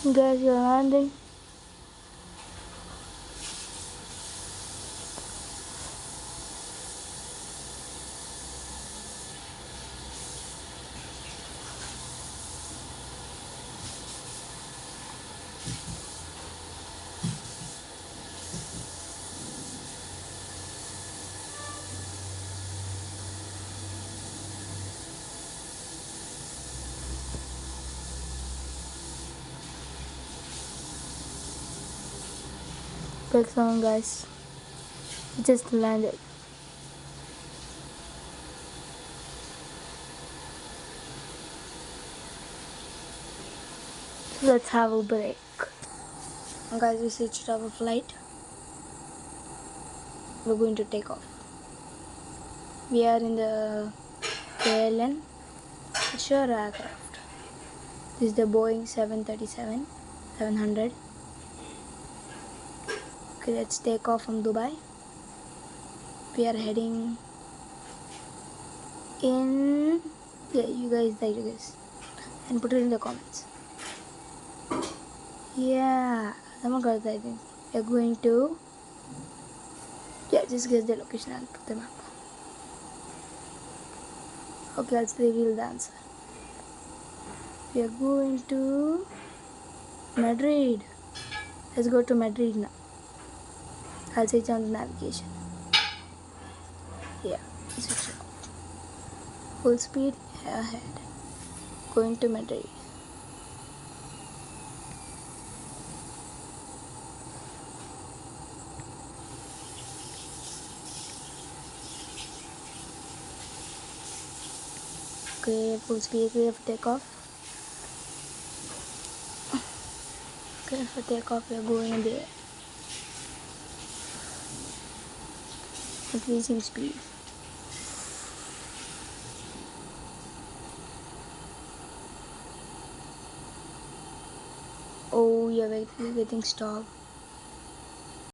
Guys, you're landing. Back on, guys. It just landed. So let's have a break. Guys, we switched our flight. We're going to take off. We are in the KLM. It's your aircraft. This is the Boeing 700. Okay, let's take off from Dubai. We are heading in. Yeah, you guys like this and put it in the comments. Yeah, I'm gonna I think we are going to. Yeah, just guess the location and put the map. Okay, let's reveal the answer. We are going to Madrid. Let's go to Madrid now. I'll switch on the navigation. Yeah, switch it off. Full speed ahead. Going to Madrid. Okay, full speed clear for takeoff. Okay, for takeoff we are going in the air. Increasing speed. Oh, yeah, we're getting stopped.